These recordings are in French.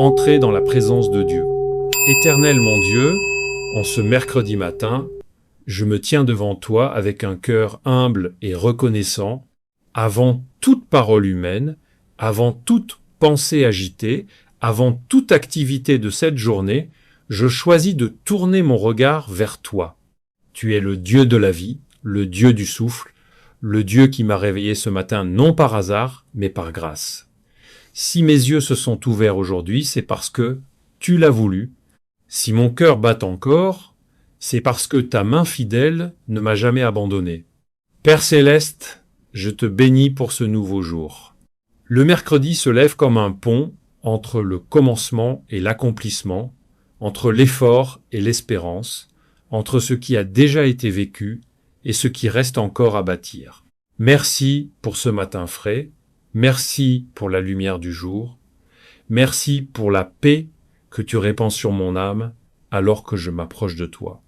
entrer dans la présence de Dieu. Éternel mon Dieu, en ce mercredi matin, je me tiens devant toi avec un cœur humble et reconnaissant, avant toute parole humaine, avant toute pensée agitée, avant toute activité de cette journée, je choisis de tourner mon regard vers toi. Tu es le Dieu de la vie, le Dieu du souffle, le Dieu qui m'a réveillé ce matin non par hasard, mais par grâce. Si mes yeux se sont ouverts aujourd'hui, c'est parce que tu l'as voulu. Si mon cœur bat encore, c'est parce que ta main fidèle ne m'a jamais abandonné. Père céleste, je te bénis pour ce nouveau jour. Le mercredi se lève comme un pont entre le commencement et l'accomplissement, entre l'effort et l'espérance, entre ce qui a déjà été vécu et ce qui reste encore à bâtir. Merci pour ce matin frais, merci pour la lumière du jour, merci pour la paix que tu répands sur mon âme alors que je m'approche de toi.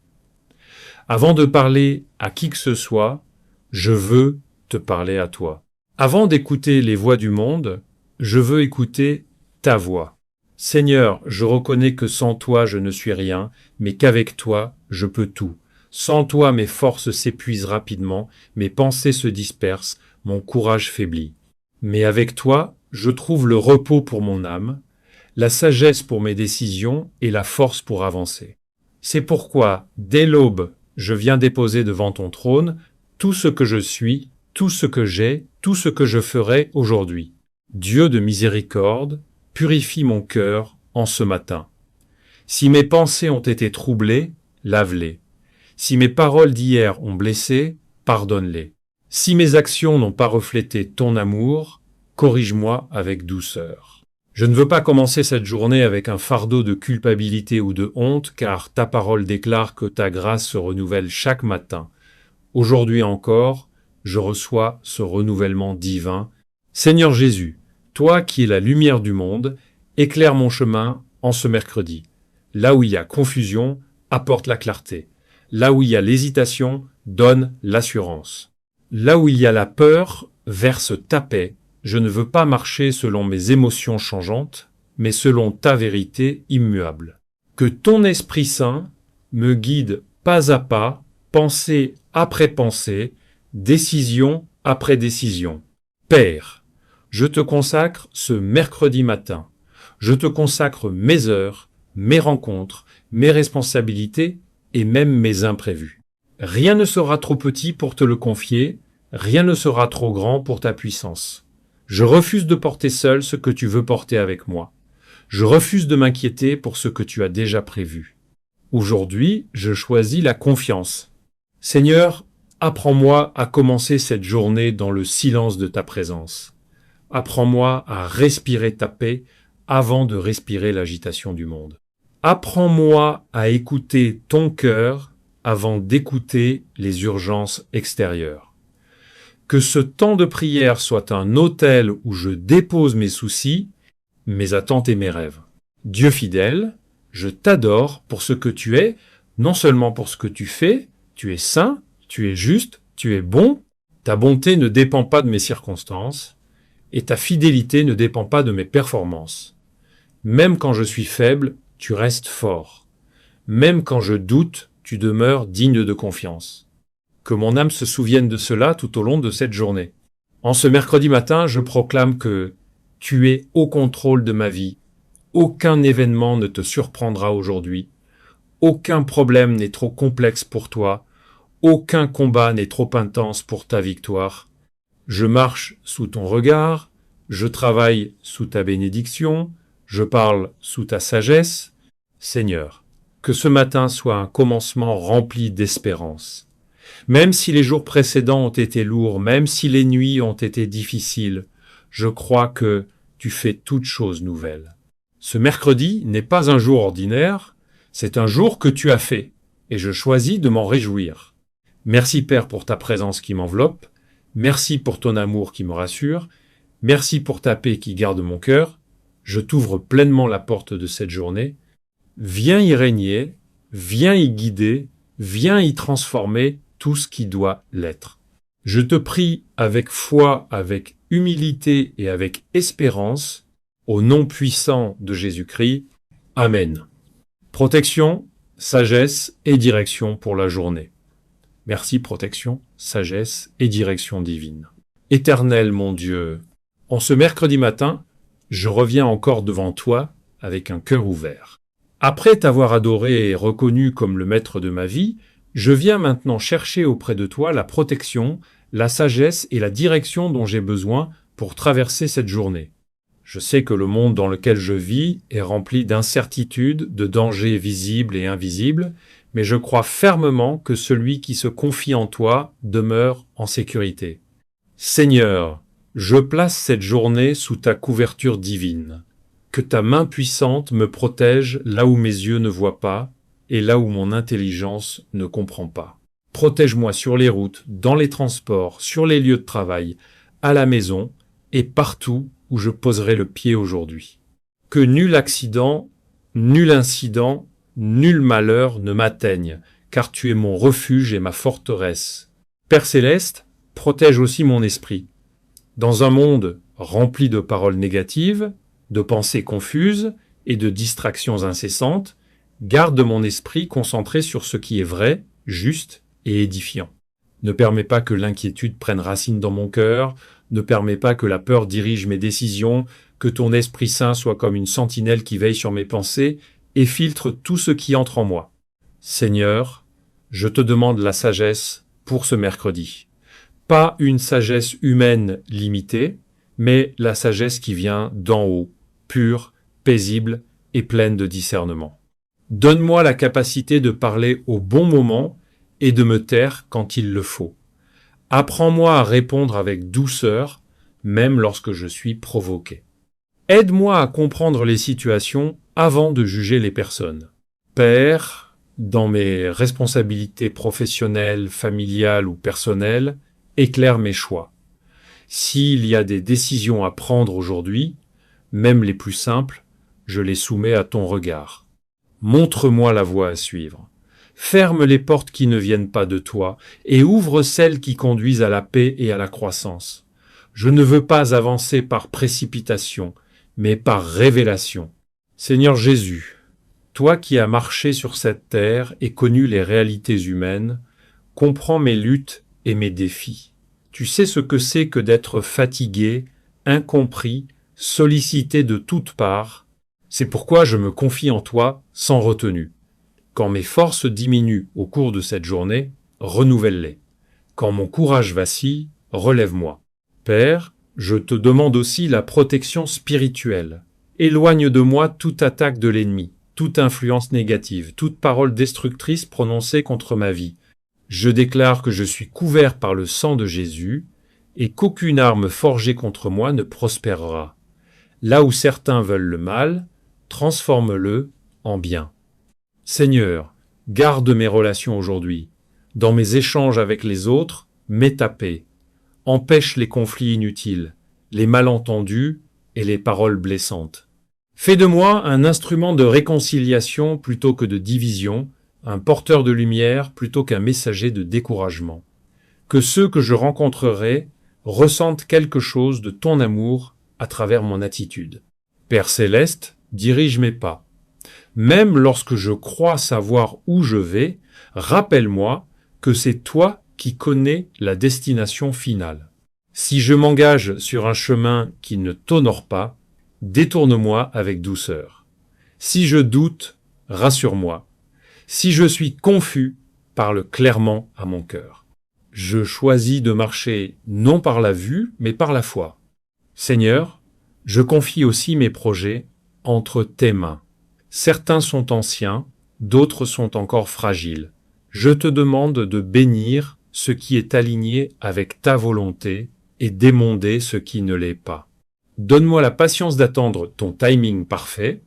Avant de parler à qui que ce soit, je veux te parler à toi. Avant d'écouter les voix du monde, je veux écouter ta voix. Seigneur, je reconnais que sans toi je ne suis rien, mais qu'avec toi je peux tout. Sans toi mes forces s'épuisent rapidement, mes pensées se dispersent, mon courage faiblit. Mais avec toi, je trouve le repos pour mon âme, la sagesse pour mes décisions et la force pour avancer. C'est pourquoi, dès l'aube, je viens déposer devant ton trône tout ce que je suis, tout ce que j'ai, tout ce que je ferai aujourd'hui. Dieu de miséricorde, purifie mon cœur en ce matin. Si mes pensées ont été troublées, lave-les. Si mes paroles d'hier ont blessé, pardonne-les. Si mes actions n'ont pas reflété ton amour, corrige-moi avec douceur. Je ne veux pas commencer cette journée avec un fardeau de culpabilité ou de honte, car ta parole déclare que ta grâce se renouvelle chaque matin. Aujourd'hui encore, je reçois ce renouvellement divin. Seigneur Jésus, toi qui es la lumière du monde, éclaire mon chemin en ce mercredi. Là où il y a confusion, apporte la clarté. Là où il y a l'hésitation, donne l'assurance. Là où il y a la peur, verse ta paix. Je ne veux pas marcher selon mes émotions changeantes, mais selon ta vérité immuable. Que ton Esprit Saint me guide pas à pas, pensée après pensée, décision après décision. Père, je te consacre ce mercredi matin. Je te consacre mes heures, mes rencontres, mes responsabilités et même mes imprévus. Rien ne sera trop petit pour te le confier, rien ne sera trop grand pour ta puissance. Je refuse de porter seul ce que tu veux porter avec moi. Je refuse de m'inquiéter pour ce que tu as déjà prévu. Aujourd'hui, je choisis la confiance. Seigneur, apprends-moi à commencer cette journée dans le silence de ta présence. Apprends-moi à respirer ta paix avant de respirer l'agitation du monde. Apprends-moi à écouter ton cœur avant d'écouter les urgences extérieures. Que ce temps de prière soit un autel où je dépose mes soucis, mes attentes et mes rêves. Dieu fidèle, je t'adore pour ce que tu es, non seulement pour ce que tu fais, tu es saint, tu es juste, tu es bon, ta bonté ne dépend pas de mes circonstances, et ta fidélité ne dépend pas de mes performances. Même quand je suis faible, tu restes fort. Même quand je doute, tu demeures digne de confiance. Que mon âme se souvienne de cela tout au long de cette journée. En ce mercredi matin, je proclame que tu es au contrôle de ma vie. Aucun événement ne te surprendra aujourd'hui. Aucun problème n'est trop complexe pour toi. Aucun combat n'est trop intense pour ta victoire. Je marche sous ton regard, je travaille sous ta bénédiction, je parle sous ta sagesse. Seigneur, que ce matin soit un commencement rempli d'espérance. Même si les jours précédents ont été lourds, même si les nuits ont été difficiles, je crois que tu fais toutes choses nouvelles. Ce mercredi n'est pas un jour ordinaire, c'est un jour que tu as fait, et je choisis de m'en réjouir. Merci Père pour ta présence qui m'enveloppe, merci pour ton amour qui me rassure, merci pour ta paix qui garde mon cœur, je t'ouvre pleinement la porte de cette journée. Viens y régner, viens y guider, viens y transformer tout ce qui doit l'être. Je te prie avec foi, avec humilité et avec espérance Au nom puissant de Jésus-Christ, Amen. Protection, sagesse et direction pour la journée. Merci protection, sagesse et direction divine. Éternel mon Dieu, en ce mercredi matin, je reviens encore devant toi avec un cœur ouvert. Après t'avoir adoré et reconnu comme le maître de ma vie, je viens maintenant chercher auprès de toi la protection, la sagesse et la direction dont j'ai besoin pour traverser cette journée. Je sais que le monde dans lequel je vis est rempli d'incertitudes, de dangers visibles et invisibles, mais je crois fermement que celui qui se confie en toi demeure en sécurité. Seigneur, je place cette journée sous ta couverture divine. Que ta main puissante me protège là où mes yeux ne voient pas et là où mon intelligence ne comprend pas. Protège-moi sur les routes, dans les transports, sur les lieux de travail, à la maison et partout où je poserai le pied aujourd'hui. Que nul accident, nul incident, nul malheur ne m'atteigne, car tu es mon refuge et ma forteresse. Père céleste, protège aussi mon esprit. Dans un monde rempli de paroles négatives, de pensées confuses et de distractions incessantes, garde mon esprit concentré sur ce qui est vrai, juste et édifiant. Ne permets pas que l'inquiétude prenne racine dans mon cœur, ne permets pas que la peur dirige mes décisions, que ton Esprit Saint soit comme une sentinelle qui veille sur mes pensées et filtre tout ce qui entre en moi. Seigneur, je te demande la sagesse pour ce mercredi. Pas une sagesse humaine limitée, mais la sagesse qui vient d'en haut, pure, paisible et pleine de discernement. Donne-moi la capacité de parler au bon moment et de me taire quand il le faut. Apprends-moi à répondre avec douceur, même lorsque je suis provoqué. Aide-moi à comprendre les situations avant de juger les personnes. Père, dans mes responsabilités professionnelles, familiales ou personnelles, éclaire mes choix. S'il y a des décisions à prendre aujourd'hui, même les plus simples, je les soumets à ton regard. Montre-moi la voie à suivre. Ferme les portes qui ne viennent pas de toi et ouvre celles qui conduisent à la paix et à la croissance. Je ne veux pas avancer par précipitation, mais par révélation. Seigneur Jésus, toi qui as marché sur cette terre et connu les réalités humaines, comprends mes luttes et mes défis. Tu sais ce que c'est que d'être fatigué, incompris, sollicité de toutes parts. C'est pourquoi je me confie en toi sans retenue. Quand mes forces diminuent au cours de cette journée, renouvelle-les. Quand mon courage vacille, relève-moi. Père, je te demande aussi la protection spirituelle. Éloigne de moi toute attaque de l'ennemi, toute influence négative, toute parole destructrice prononcée contre ma vie. Je déclare que je suis couvert par le sang de Jésus et qu'aucune arme forgée contre moi ne prospérera. Là où certains veulent le mal, transforme-le en bien. Seigneur, garde mes relations aujourd'hui. Dans mes échanges avec les autres, mets ta paix. Empêche les conflits inutiles, les malentendus et les paroles blessantes. Fais de moi un instrument de réconciliation plutôt que de division, un porteur de lumière plutôt qu'un messager de découragement. Que ceux que je rencontrerai ressentent quelque chose de ton amour à travers mon attitude. Père céleste, dirige mes pas. Même lorsque je crois savoir où je vais, rappelle-moi que c'est toi qui connais la destination finale. Si je m'engage sur un chemin qui ne t'honore pas, détourne-moi avec douceur. Si je doute, rassure-moi. Si je suis confus, parle clairement à mon cœur. Je choisis de marcher non par la vue, mais par la foi. Seigneur, je confie aussi mes projets entre tes mains. Certains sont anciens, d'autres sont encore fragiles. Je te demande de bénir ce qui est aligné avec ta volonté et d'émonder ce qui ne l'est pas. Donne-moi la patience d'attendre ton timing parfait.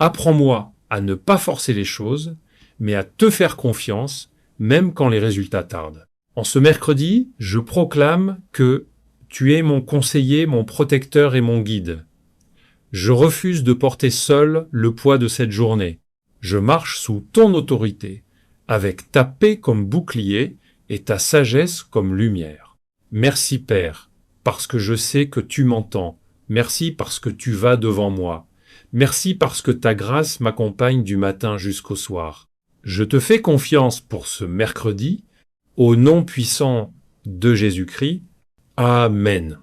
Apprends-moi à ne pas forcer les choses, mais à te faire confiance, même quand les résultats tardent. En ce mercredi, je proclame que tu es mon conseiller, mon protecteur et mon guide. Je refuse de porter seul le poids de cette journée. Je marche sous ton autorité, avec ta paix comme bouclier et ta sagesse comme lumière. Merci Père, parce que je sais que tu m'entends, Merci parce que tu vas devant moi. Merci parce que ta grâce m'accompagne du matin jusqu'au soir. Je te fais confiance pour ce mercredi, au nom puissant de Jésus-Christ. Amen.